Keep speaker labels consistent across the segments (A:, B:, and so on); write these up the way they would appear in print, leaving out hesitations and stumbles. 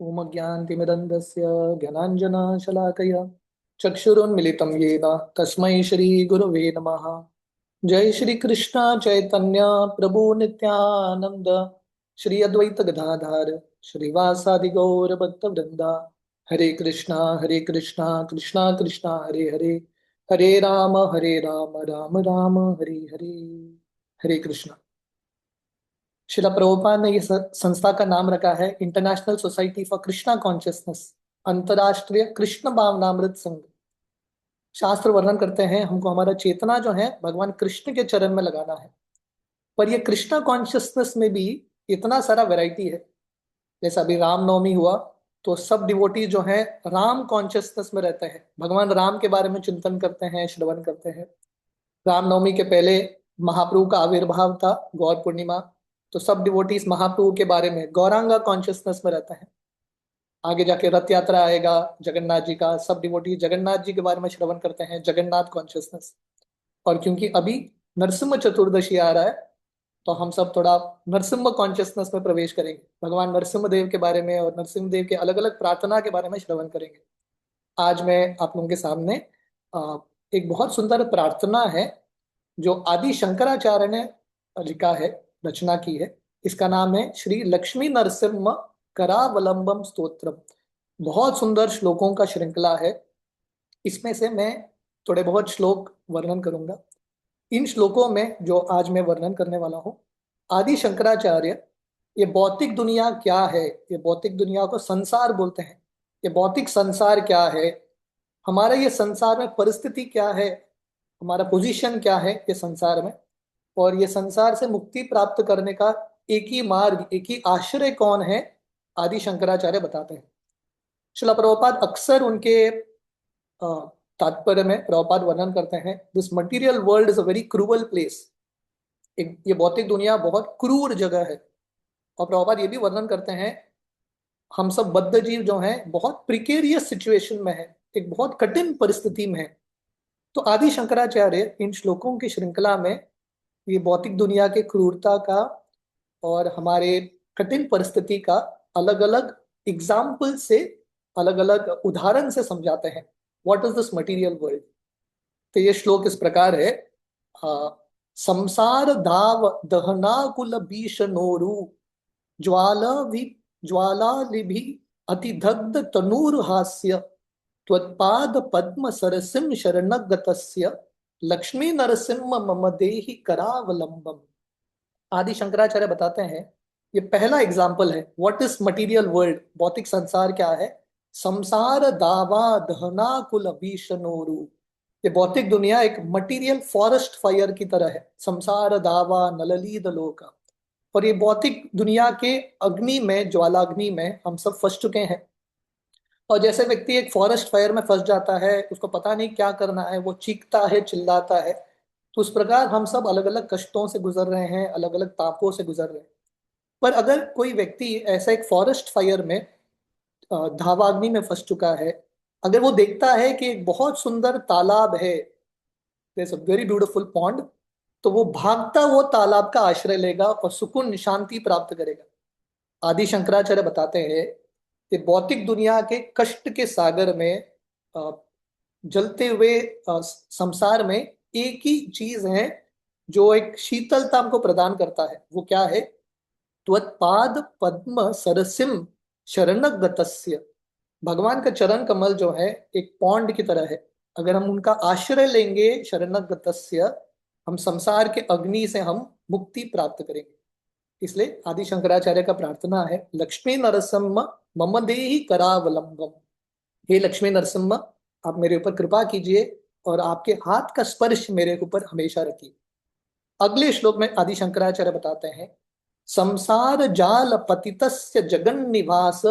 A: ओम ज्ञानतिमिरन्धस्य ज्ञानाञ्जनशलाकया चक्षुरुन्मिलितं येन तस्मै श्रीगुरवे नमः। जय श्री कृष्ण चैतन्य प्रभु नित्यानंद, श्री अद्वैत गदाधर श्रीवासादि गौर भक्त वृंदा। हरे कृष्णा कृष्णा कृष्णा हरे हरे, हरे राम राम राम हरे हरे। हरे कृष्णा। शिला प्रभुपाद ने इस संस्था का नाम रखा है international society for Krishna consciousness, अंतरराष्ट्रीय कृष्ण भावनामृत संघ। शास्त्र वर्णन करते हैं हमको हमारा चेतना जो है भगवान कृष्ण के चरण में लगाना है। पर ये कृष्णा कॉन्शियसनेस में भी इतना सारा वैरायटी है। जैसा अभी रामनवमी हुआ तो सब डिवोटी जो है राम कॉन्शियसनेस में रहते हैं, भगवान राम के बारे में चिंतन करते हैं, श्रवण करते हैं। रामनवमी के पहले महाप्रभु का आविर्भाव था, गौर पूर्णिमा। तो सब डिवोटीज महाप्रभु के बारे में गौरांगा कॉन्शियसनेस में रहते हैं। आगे जाके रथ यात्रा आएगा जगन्नाथ जी का, सब डिवोटी जगन्नाथ जी के बारे में श्रवण करते हैं, जगन्नाथ कॉन्शियसनेस। और क्योंकि अभी नरसिम्हा चतुर्दशी आ रहा है तो हम सब थोड़ा नरसिम्हा कॉन्शियसनेस में प्रवेश करेंगे, भगवान नरसिम्ह देव के बारे में और नरसिम्ह देव के अलग अलग प्रार्थना के बारे में श्रवण करेंगे। आज मैं आप लोगों के सामने अ, एक बहुत सुंदर प्रार्थना है जो आदि शंकराचार्य ने लिखा है, रचना की है। इसका नाम है श्री लक्ष्मी नरसिम्हा करावलंबम स्तोत्रम। बहुत सुंदर श्लोकों का श्रृंखला है। इसमें से मैं थोड़े बहुत श्लोक वर्णन करूंगा। इन श्लोकों में जो आज मैं वर्णन करने वाला हूँ, आदि शंकराचार्य ये भौतिक दुनिया क्या है, ये भौतिक दुनिया को संसार बोलते हैं। ये भौतिक संसार क्या है, हमारा ये संसार में परिस्थिति क्या है, हमारा पोजीशन क्या है ये संसार में, और ये संसार से मुक्ति प्राप्त करने का एक ही मार्ग, एक ही आश्रय कौन है, आदि शंकराचार्य बताते हैं। शिला प्रभुपाद अक्सर उनके अ, तात्पर्य में प्रभुपाद वर्णन करते हैं, this material world is a very cruel place. एक ये भौतिक दुनिया बहुत क्रूर जगह है। और प्रभुपाद ये भी वर्णन करते हैं हम सब बद्ध जीव जो हैं बहुत प्रिकेरियस सिचुएशन में है, एक बहुत कठिन परिस्थिति में है। तो आदि शंकराचार्य इन श्लोकों की श्रृंखला में ये भौतिक दुनिया के क्रूरता का और हमारे कठिन परिस्थिति का अलग अलग एग्जाम्पल से, अलग अलग उदाहरण से समझाते हैं। What is this material world. तो ये श्लोक इस प्रकार है। आ, संसार धाव दहनाकुल भीषणोरु ज्वाला वि ज्वालालिभि अतिदग्ध तनूर्हास्य त्वत्पाद पद्म सरसिम शरणगतस्य लक्ष्मी नरसिंह मम देहि करावलंबम। आदि शंकराचार्य बताते हैं ये पहला एग्जाम्पल है, व्हाट इज मटीरियल वर्ल्ड, भौतिक संसार क्या है। संसार दावा दहना कुल भीषणोरु, ये भौतिक दुनिया एक मटीरियल फॉरेस्ट फायर की तरह है। संसार दावा नललीद लोका, और ये भौतिक दुनिया के अग्नि में, ज्वालाग्नि में हम सब फंस चुके हैं। और जैसे व्यक्ति एक फॉरेस्ट फायर में फंस जाता है, उसको पता नहीं क्या करना है, वो चीखता है, चिल्लाता है। तो उस प्रकार हम सब अलग अलग कष्टों से गुजर रहे हैं, अलग अलग तापों से गुजर रहे हैं। पर अगर कोई व्यक्ति ऐसा एक फॉरेस्ट फायर में, धावाग्नि में फंस चुका है, अगर वो देखता है कि एक बहुत सुंदर तालाब है, वेरी ब्यूटीफुल पॉन्ड, तो वो भागता वो तालाब का आश्रय लेगा और सुकून शांति प्राप्त करेगा। आदि शंकराचार्य बताते हैं कि भौतिक दुनिया के कष्ट के सागर में, अ, जलते हुए संसार में एक ही चीज है जो एक शीतलता हमको प्रदान करता है। वो क्या है, त्वत्पाद पद्म सरसिम शरणगतस्य। भगवान का चरण कमल जो है एक पौंड की तरह है। अगर हम उनका आश्रय लेंगे, शरणगतस्य, हम संसार के अग्नि से हम मुक्ति प्राप्त करेंगे। इसलिए आदि शंकराचार्य का प्रार्थना है, लक्ष्मी नरसिम्हा मम देहि करावलंबम। हे लक्ष्मी नरसिम्हा, आप मेरे ऊपर कृपा कीजिए और आपके हाथ का स्पर्श मेरे ऊपर हमेशा रखिए। अगले श्लोक में आदि शंकराचार्य बताते हैं, संसार जाल पतितस्य जगन्निवास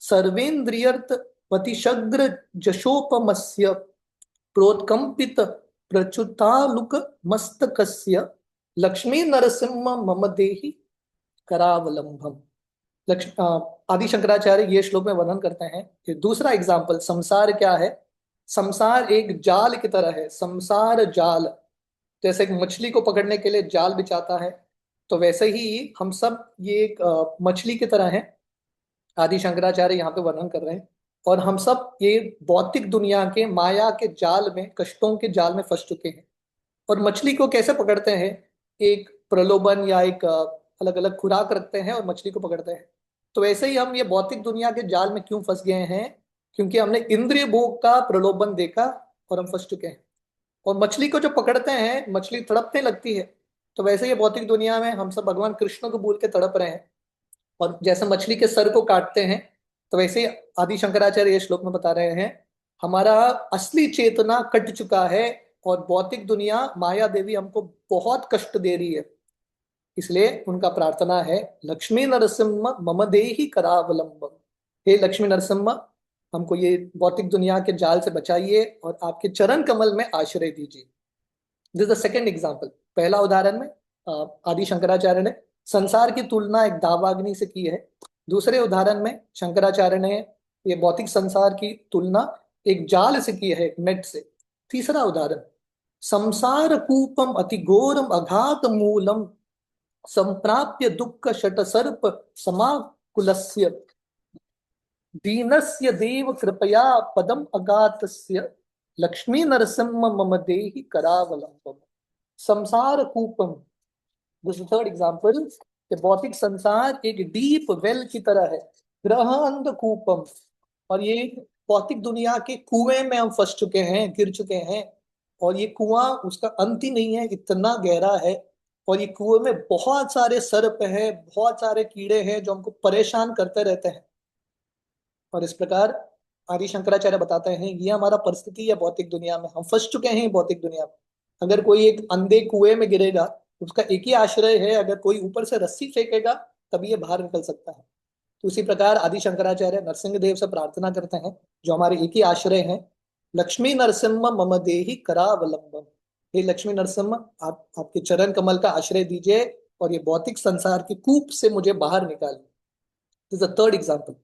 A: सर्वेन्द्रियर्थ पतिशग्र जशोपमस्य प्रोत्कंपित प्रच्युतालुक मस्तकस्य लक्ष्मी नरसिम्हा मम देहि करावलंबम। आदि शंकराचार्य ये श्लोक में वर्णन करते हैं कि दूसरा एग्जाम्पल संसार क्या है। संसार एक जाल की तरह है। संसार जाल, जैसे एक मछली को पकड़ने के लिए जाल बिछाता है, तो वैसे ही हम सब ये एक मछली की तरह है आदि शंकराचार्य यहाँ पे वर्णन कर रहे हैं। और हम सब ये भौतिक दुनिया के माया के जाल में, कष्टों के जाल में फंस चुके हैं। और मछली को कैसे पकड़ते हैं? एक प्रलोभन या एक अलग अलग खुराक रखते हैं और मछली को पकड़ते हैं। तो वैसे ही हम ये भौतिक दुनिया के जाल में क्यों फंस गए हैं? क्योंकि हमने इंद्रिय भोग का प्रलोभन देखा और हम फंस चुके हैं। और मछली को जो पकड़ते हैं, मछली तड़पने लगती है। तो वैसे ही भौतिक दुनिया में हम सब भगवान कृष्ण को भूल के तड़प रहे हैं। और जैसे मछली के सर को काटते हैं, तो वैसे ही आदि शंकराचार्य ये श्लोक में बता रहे हैं, हमारा असली चेतना कट चुका है। और भौतिक दुनिया माया देवी हमको बहुत कष्ट दे रही है। इसलिए उनका प्रार्थना है, लक्ष्मी नरसिम्हा मम देहि करावलंबम। हे लक्ष्मी नरसिम्हा, हमको ये भौतिक दुनिया के जाल से बचाइए और आपके चरण कमल में आश्रय दीजिए। This the second example. पहला उदाहरण में आदि शंकराचार्य ने संसार की तुलना एक दावाग्नि से की है। दूसरे उदाहरण में शंकराचार्य ने ये भौतिक संसार की तुलना एक जाल से की है, एक नेट से। तीसरा उदाहरण, संसार कूपम अति घोरम अघात मूलम संप्राप्य दुःख शट सर्प समाकुलस्य दीनस्य देव कृपया पदम अगातस्य लक्ष्मी नरसिम्ह मम देहि करावलंबम। संसार कूपम, दिस थर्ड एग्जाम्पल, कि भौतिक संसार एक डीप वेल की तरह है। ग्रह अंध कूपम, और ये भौतिक दुनिया के कुएं में हम फंस चुके हैं, गिर चुके हैं। और ये कुआं, उसका अंत ही नहीं है, इतना गहरा है। और ये कुएं में बहुत सारे सर्प हैं, बहुत सारे कीड़े हैं जो हमको परेशान करते रहते हैं। और इस प्रकार आदि शंकराचार्य बताते हैं, ये हमारा परिस्थिति है भौतिक दुनिया में। हम फंस चुके हैं भौतिक दुनिया में। अगर कोई एक अंधे कुएं में गिरेगा, उसका एक ही आश्रय है, अगर कोई ऊपर से रस्सी फेंकेगा तभी ये बाहर निकल सकता है। तो उसी प्रकार आदि शंकराचार्य नरसिंह देव से प्रार्थना करते हैं, जो हमारे एक ही आश्रय हैं, लक्ष्मी नरसिम्हा मम देहि करावलंबम। हे लक्ष्मी नरसिम्हा, आप आपके चरण कमल का आश्रय दीजिए और ये भौतिक संसार की कूप से मुझे बाहर निकालिए। This is the third example.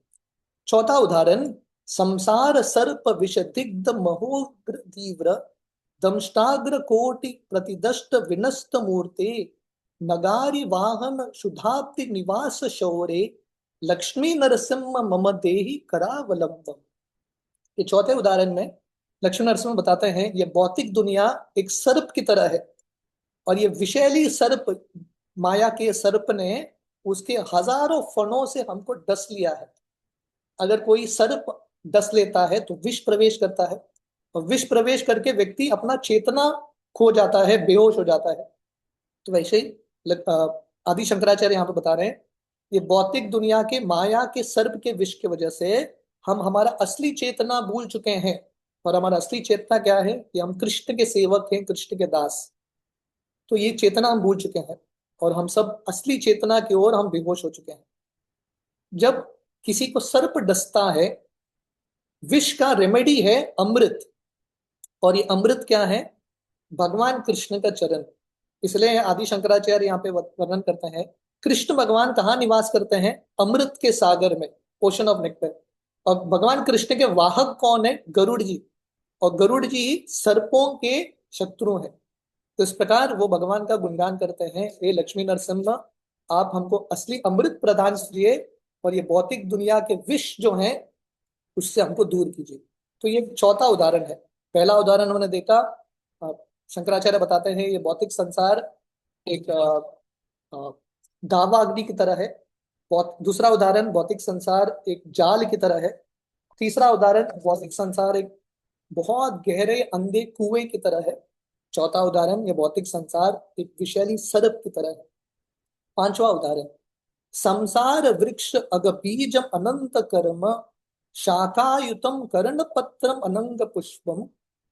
A: चौथा उदाहरण, संसार सर्प विषदिग्ध महोग्र तीव्र दंष्टाग्र कोटि प्रतिदष्ट विनस्त मूर्ते नगारि वाहन शुद्धाब्दि निवास शौरे लक्ष्मी नरसिम्ह मम देहि करावलंबम। ये चौथे उदाहरण में लक्ष्मी नरसिम्हा बताते हैं, ये भौतिक दुनिया एक सर्प की तरह है। और ये विषैली सर्प, माया के सर्प ने उसके हजारों फणों से हमको डस लिया है। अगर कोई सर्प डस लेता है तो विष प्रवेश करता है। और विष प्रवेश करके व्यक्ति अपना चेतना खो जाता है, बेहोश हो जाता है। तो वैसे ही आदि शंकराचार्य यहाँ पे बता रहे हैं, ये भौतिक दुनिया के माया के सर्प के विष की वजह से हम हमारा असली चेतना भूल चुके हैं। और हमारा असली चेतना क्या है? कि हम कृष्ण के सेवक हैं, कृष्ण के दास। तो ये चेतना हम भूल चुके हैं और हम सब असली चेतना की ओर हम बेहोश हो चुके हैं। जब किसी को सर्प डसता है, विष का रेमेडी है अमृत। और ये अमृत क्या है? भगवान कृष्ण का चरण। इसलिए आदि शंकराचार्य यहाँ पे वर्णन करते हैं, कृष्ण भगवान कहाँ निवास करते हैं? अमृत के सागर में, ओशन ऑफ नेक्टर। और भगवान कृष्ण के वाहक कौन है? गरुड़ जी। और गरुड़ जी सर्पों के शत्रु हैं। तो इस प्रकार वो भगवान का गुणगान करते हैं, हे लक्ष्मी नरसिम्हा, आप हमको असली अमृत प्रदान कीजिए और ये भौतिक दुनिया के विष जो हैं उससे हमको दूर कीजिए। तो ये चौथा उदाहरण है। पहला उदाहरण हमने देखा, अ, शंकराचार्य बताते हैं ये भौतिक संसार एक दावा अग्नि की तरह है। दूसरा उदाहरण, भौतिक संसार एक जाल की तरह है। तीसरा उदाहरण, भौतिक संसार एक बहुत गहरे अंधे कुएं की तरह है। चौथा उदाहरण, ये भौतिक संसार एक विषैली सर्प की तरह है। पांचवा उदाहरण, संसार वृक्ष अग बीजम अनंत कर्म शाखायुतम कर्ण पत्रम अनंग पुष्पम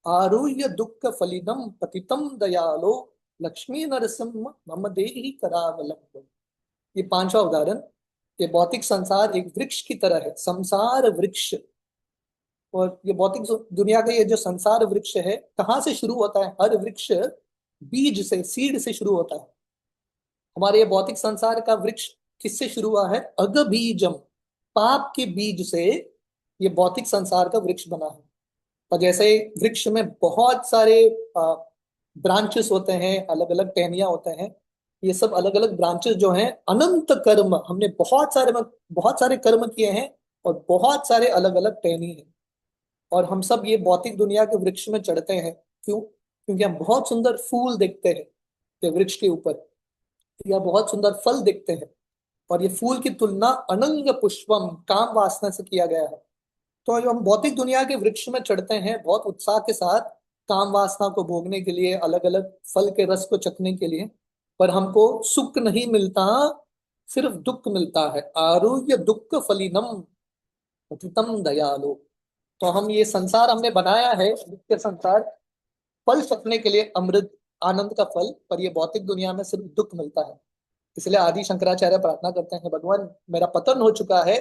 A: आरुह्य दुख फलिदम पतितम दयालो लक्ष्मी नरसिम्ह मम देहि करावलंबम। ये पांचवा उदाहरण, ये भौतिक संसार एक वृक्ष की तरह है, संसार वृक्ष। और ये भौतिक दुनिया का ये जो संसार वृक्ष है, कहाँ से शुरू होता है? हर वृक्ष बीज से, सीड से शुरू होता है। हमारे ये भौतिक संसार का वृक्ष किससे शुरू हुआ है? अगबीजम, पाप के बीज से ये भौतिक संसार का वृक्ष बना है। और जैसे वृक्ष में बहुत सारे ब्रांचेस होते हैं, अलग अलग टहनियां होते हैं, ये सब अलग अलग ब्रांचेस जो हैं, अनंत कर्म, हमने बहुत सारे कर्म किए हैं और बहुत सारे अलग अलग टहनी हैं। और हम सब ये भौतिक दुनिया के वृक्ष में चढ़ते हैं। क्यों? क्योंकि हम बहुत सुंदर फूल देखते हैं ये वृक्ष के ऊपर, या बहुत सुंदर फल देखते हैं, और ये फूल की तुलना अनंग पुष्पम, काम वासना से किया गया है। तो जो हम भौतिक दुनिया के वृक्ष में चढ़ते हैं बहुत उत्साह के साथ, काम वासना को भोगने के लिए, अलग अलग फल के रस को चखने के लिए, पर हमको सुख नहीं मिलता, सिर्फ दुख मिलता है। आरुह्य दुख फलिनम पतितम दयालु। तो हम ये संसार हमने बनाया है, नित्य संसार, फल चखने के लिए, अमृत आनंद का फल, पर ये भौतिक दुनिया में सिर्फ दुख मिलता है। इसलिए आदि शंकराचार्य प्रार्थना करते हैं, भगवान मेरा पतन हो चुका है,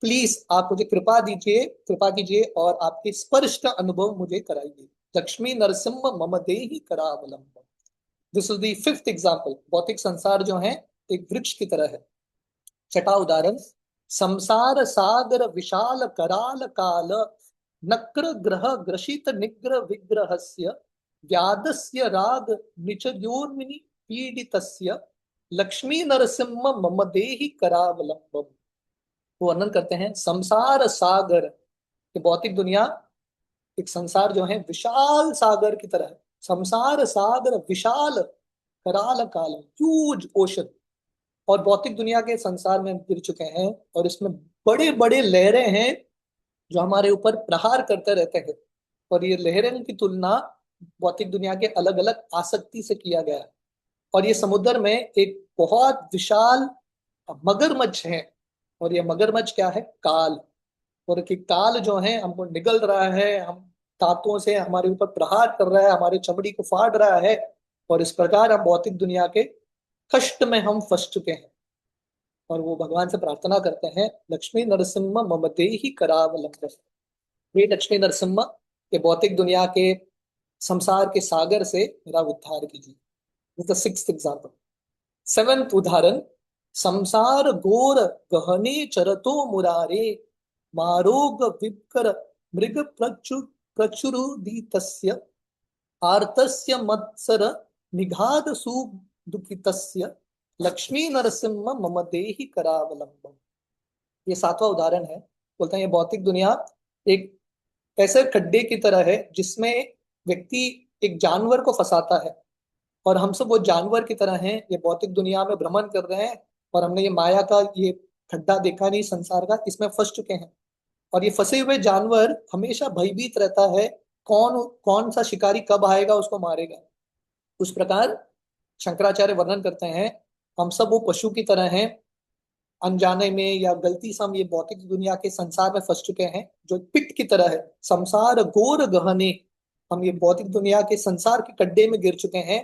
A: प्लीज आप मुझे कृपा दीजिए, कृपा कीजिए और आपके स्पर्श का अनुभव मुझे कराइए। लक्ष्मी नरसिम्हा मम देहि करावलंबम। This is the fifth example. भौतिक संसार जो है एक वृक्ष की तरह है। छठा उदाहरण, संसार सागर विशाल कराल काल नक्र ग्रह ग्रसित निग्रह विग्रहस्य व्यादस्य राग निचयोर्मिनि पीडितस्य लक्ष्मी नरसिम्ह मम देहि करावलंबम। वो वर्णन करते हैं संसार सागर, ये भौतिक दुनिया एक संसार जो है विशाल सागर की तरह है। संसार सागर विशाल कराल काल, ह्यूज ओशन। और भौतिक दुनिया के संसार में हम गिर चुके हैं, और इसमें बड़े बड़े लहरें हैं जो हमारे ऊपर प्रहार करते रहते हैं। और ये लहरों की तुलना भौतिक दुनिया के अलग अलग आसक्ति से किया गया है। और ये समुद्र में एक बहुत विशाल मगरमच्छ है, और ये मगरमच्छ क्या है? काल। और कि काल जो है हमको निगल रहा है, हम दांतों से हमारे ऊपर प्रहार कर रहा है, हमारे चमड़ी को फाड़ रहा है। और इस प्रकार हम भौतिक दुनिया के कष्ट में हम फंस चुके हैं। और वो भगवान से प्रार्थना करते हैं, लक्ष्मी नरसिम्हा मम देहि करावलंबम। हे लक्ष्मी नरसिम्हा, के भौतिक दुनिया के संसार के सागर से मेरा उद्धार कीजिए। The sixth example. सेवेंथ उदाहरण, संसार घोर गहने चरतो मुरारे मारोग विकर मृग प्रचुरुदितस्य आर्तस्य मत्सर निघात सुदुखितस्य लक्ष्मी नरसिम्हा मम देहि करावलंबम। ये सातवां उदाहरण है। बोलते हैं ये भौतिक दुनिया एक ऐसे खड्डे की तरह है जिसमें व्यक्ति एक जानवर को फंसाता है, और हम सब वो जानवर की तरह हैं, ये भौतिक दुनिया में भ्रमण कर रहे हैं, और हमने ये माया का ये खड्डा देखा नहीं संसार का, इसमें फंस चुके हैं। और ये फंसे हुए जानवर हमेशा भयभीत रहता है, कौन कौन सा शिकारी कब आएगा उसको मारेगा। उस प्रकार शंकराचार्य वर्णन करते हैं, हम सब वो पशु की तरह हैं, अनजाने में या गलती से हम ये भौतिक दुनिया के संसार में फंस चुके हैं जो पिट की तरह है। संसार घोर गहने, हम ये भौतिक दुनिया के संसार के गड्ढे में गिर चुके हैं,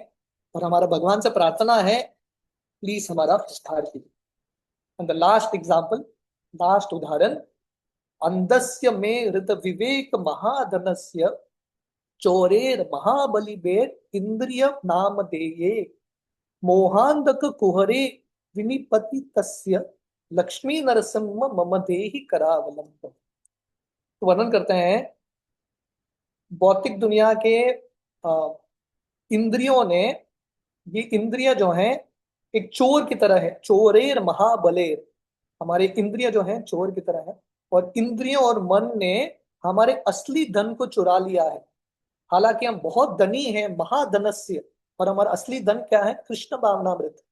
A: और हमारा भगवान से प्रार्थना है, प्लीज हमारा उद्धार कीजिए। And the last example, last उदाहरण, अंधस्य में हृत विवेक महाधनस्य चोरेर महाबलिबेर इंद्रिय नाम देये मोहांधक कुहरे विनिपति तस्य लक्ष्मी नरसिम्ह मम देहि करावलंबम। तो वर्णन करते हैं भौतिक दुनिया के इंद्रियों ने, ये इंद्रिय जो हैं एक चोर की तरह है, चोरेर महाबलेर, हमारे इंद्रिय जो हैं चोर की तरह है, और इंद्रियों और मन ने हमारे असली धन को चुरा लिया है। हालांकि हम बहुत धनी हैं, महाधनस्य, और हमारा असली धन क्या है? कृष्ण भावनामृत।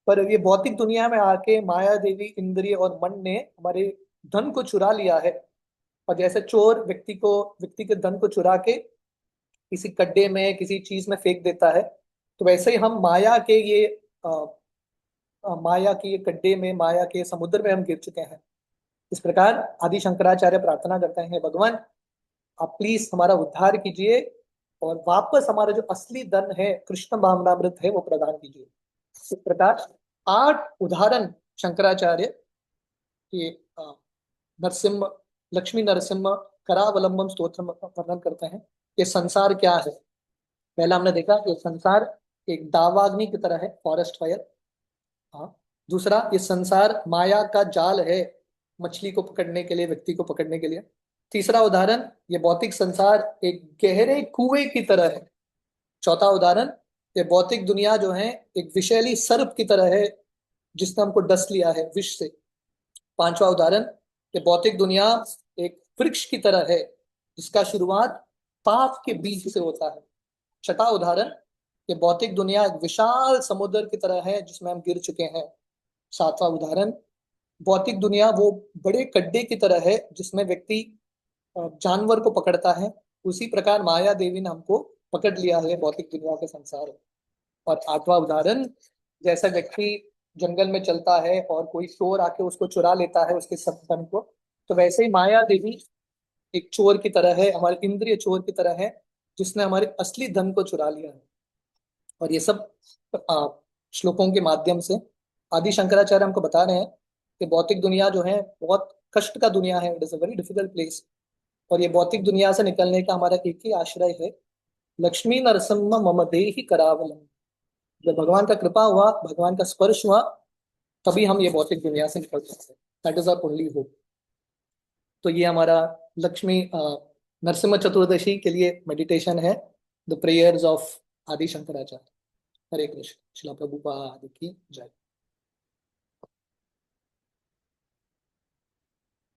A: पर ये भौतिक दुनिया में आके माया देवी, इंद्रिय और मन ने हमारे धन को चुरा लिया है। और जैसे चोर व्यक्ति के धन को चुरा के किसी गड्ढे में, किसी चीज में फेंक देता है, तो वैसे ही हम माया के ये माया के ये गड्ढे में, माया के समुद्र में हम गिर चुके हैं। इस प्रकार आदि शंकराचार्य प्रार्थना करते हैं, भगवान आप प्लीज हमारा उद्धार कीजिए, और वापस हमारा जो असली धन है, कृष्ण भावनामृत है, वो प्रदान कीजिए। इस प्रकार 8 उदाहरण शंकराचार्य के नरसिम्ह, लक्ष्मी नरसिम्हा करावलंबम स्तोत्र में वर्णन करते हैं। ये संसार क्या है? पहला हमने देखा ये संसार एक दावाग्नि की तरह है, फॉरेस्ट फायर। हाँ। दूसरा, ये संसार माया का जाल है, मछली को पकड़ने के लिए, व्यक्ति को पकड़ने के लिए। तीसरा उदाहरण, ये भौतिक संसार एक गहरे कुएं की तरह है। चौथा उदाहरण, ये भौतिक दुनिया जो है एक विषैली सर्प की तरह है, जिसने हमको डस लिया है विष से। पांचवा उदाहरण, ये भौतिक दुनिया एक वृक्ष की तरह है, जिसका शुरुआत पाप के बीज से होता है। छठा उदाहरण, ये भौतिक दुनिया एक विशाल समुद्र की तरह है, जिसमें हम गिर चुके हैं। सातवां उदाहरण, भौतिक दुनिया वो बड़े गड्ढे की तरह है, जिसमें व्यक्ति जानवर को पकड़ता है। उसी प्रकार माया देवी ने हमको पकड़ लिया है भौतिक दुनिया के संसार में। और आठवां उदाहरण, जैसा व्यक्ति जंगल में चलता है और कोई चोर आके उसको चुरा लेता है, उसके सब धन को, तो वैसे ही माया देवी एक चोर की तरह है, हमारे इंद्रिय चोर की तरह है, जिसने हमारे असली धन को चुरा लिया है। और ये सब आ, श्लोकों के माध्यम से आदि शंकराचार्य हमको बता रहे हैं कि भौतिक दुनिया जो है बहुत कष्ट का दुनिया है, it is a very difficult place. और ये भौतिक दुनिया से निकलने का हमारा एक ही आश्रय है, लक्ष्मी नरसिम्हा मम देहि करावलम। जब भगवान का कृपा हुआ, भगवान का स्पर्श हुआ, तभी हम ये भौतिक दुनिया से निकल सकते हैं। That is our only hope. तो ये हमारा लक्ष्मी नरसिम्हा चतुर्दशी के लिए मेडिटेशन है, द प्रेयर्स ऑफ आदि शंकराचार्य। हरे कृष्ण। श्रील प्रभुपाद की जय।